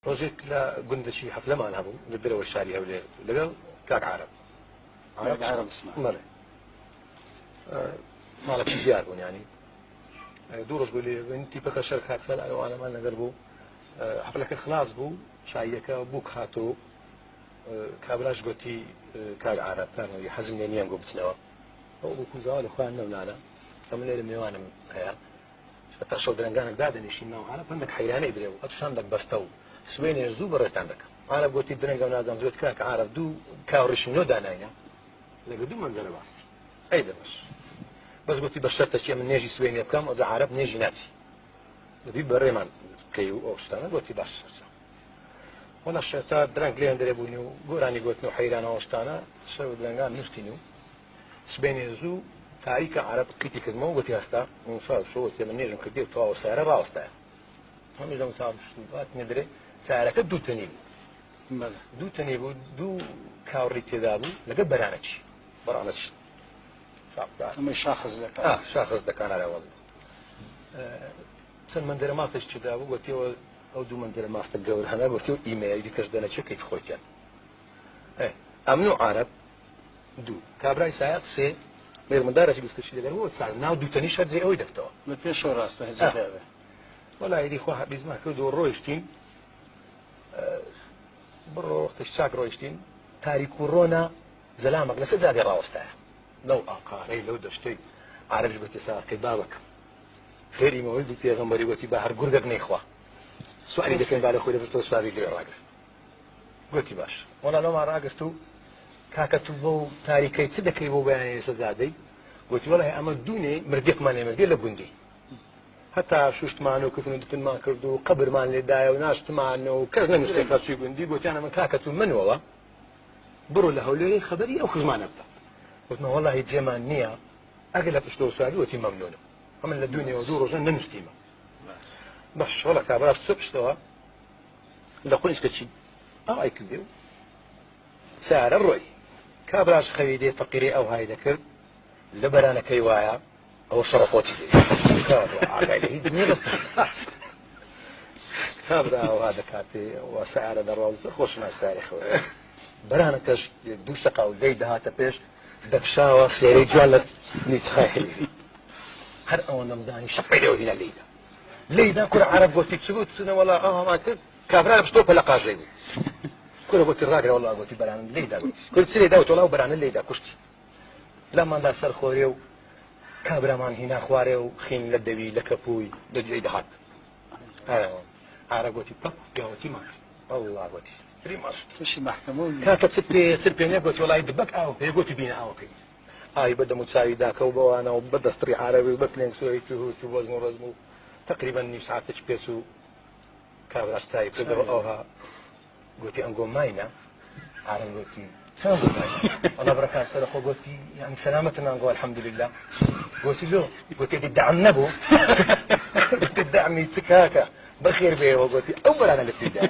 ڕۆژێک لە گوندەچی حەفلەمان هەبوو لە دەرەوە شاری هەولێر لەگەڵ کاک عارەب مەڵێ ماڵێکی دیار بوون ینی دوو ڕۆژ بوو لێ تیپەکە شەر کاتسەر ئەوانەمان لەگەر بوو حەفلەکە خلاص بوو شایەکە بوو هاتۆ کابراش گوتی کاک عارەب تانەوەی حەزم لێ نییە گۆ بچنەوە ئەو بوو کوزاوە لە خۆیان نەولانە ئەمە لێرە میوانم هەیە تا شەو درەنگانێک دادەنیشین ناو عارەب هەندێک حەیرانەی درێ و ئەتوشان دەبەستە و سوێنێ زوو بەڕێتان دەکەم عارەب گوتی درەنگە و نازانم زۆر کاک عارەب دوو کاوڕشنۆ داناینە لەگە دوو مەنزەرە باستی ئەی دەبەش بەس گوتی بە شەرتە چیە من نێژی سوێنێ بکەم ئەوجا عارەب نێژی ناچی دەبی بەڕێمان کەی و ئەو شتانە گوتی باش وەڵا شەتا درەنگ لێیان دەرێ بوونی و گۆرانی گوتن و حەیرانەوە شتانە شەو درەنگان نووسین و سبێنێ زوو تاریکە عارەب قیتی کردمەوە گوتی هەستا شۆوەتی من نێژم کردی و تەواو سارە ڕاوەستایە هەمیش دەم ساڵ هاتنێ درێ سارەکە دوو تەنی بوو دوو تەنی بوو دوو کاوڕی تێدا بوو لەگەڵ بەرانەچی بەرانەچ شاخص دەکانەوە چەند مندەرە ماستش چدا بوو گوتیەوە ئەو دوو مندەرە ماستە گەورانە گوتیەوە ئیمەیلی کەس دەنەچێت کەیت خۆیان ئەمن و عارەب دوو کابرای سایق سێ مێرمەدارەی گفتشی لەگەر ناو دووتەنی شەرجێ ئەوەی دەفتەوە بە پێشەوە ڕاستە هەجابێ وەلایری خۆ حەبیزمان کرد و ڕۆیشتین بڕۆ وەختش چاک ڕۆیشتین تاریک و ڕۆنا زەلامەک لەسەر جادێ ڕاوەستایە لەو ئاقارەی لەو دەشتەی عارەبش بەتی ساقەی بابەکەم خێری مەوەلدی پێغەمبەری وەتی بە هەر گورگەک نەیخوا سواری دەکەین با لە خۆی دەبستەوە سواری لێ ڕاگرت گوتی باش وەڵا لەومان ڕاگرت و کاکە تو بۆ تاریکەی چ دەکەی بۆ بەیانی سەزادەی گوتی وەڵای ئەمە دوونێ مردێکمان لێ مردێ لە گوندی هەتا شوشتمان و کفن و دتنمان کرد و قەبرمان لێدایە و ناشتمان و کەس نەنووسێت خەرچی گوندی گوتیان ئەمە کاکە تو منەوە بڕۆ لە هەولێری خەبەری ئەو خزمانە بکە وتمە وەڵی جێمان نییە ئەگەر لە پشتەوە سواری وەتی مەمنونم ئەمن لە دوونێەوە دوو ڕۆژە نەنووسیمە باش وەڵا کابراش چۆ پشتەوە لە قونجکەچی ئەوای کردێ و سارە ڕۆی کابراش خەوی دێ فەقیری ئەو های دەکرد لە بەرانەکەی وایە ئەوە شەڕەفۆتی دێ کابرا ئەوها دەکاتێ وە سارە دەڕۆزە خۆشناس تاریخەوە بەرانەکەش دوو شەقا و لێی دەهاتە پێش دەپشاوە سێرەی جوان لە نیچخایلی هەر ئەوە نەمزانی شەقی لێوە هینە لێیدا لێیدا کورە عەرەب گوتی چ بوو چنە وەڵا ئەوهەمان کرد کابرا لە پشتەوە پەلە قاژەی بوو کورە گوتی ڕاگرە وەڵا گوتی بەرانە لێیدا گوتی کورد چ لێدا وتۆڵا و بەرانە لێیدا کوشتی لاماندا سەر خۆرێ و کابرامان هینا خوارێ و خین لە دەوی لە کەپووی لەگوێی دەهات عەرەب گوتی پەپ پیاوەتی ماش وەڵا گوتی تووشی محکەمە کاکە چ پێ نێ گوتی وەڵای دبەک ئاو پێ گوتی بینە ئاوەکەی ئای بەدەم و چاوی داکەو بەوانەوە بەدەستری عەرەبی و بە کلێنگ سوێی و وەزم و ڕەزم و تقریبا نیم ساعتێک پێچ و کابراش چاوی کردەوە ئەوها گوتی ئەمگۆ ماینە عەرەب گوتی چەند وەڵا بڕەکان سەرخۆ گوتی یعنی سەلامەتن ئەنگۆ الحەمدولله گوتی لۆ گوتی دەعم نەبوو دەعمی چ کاکە بەخێر بێەوە گوتی ئەو بەرانە لە تێدا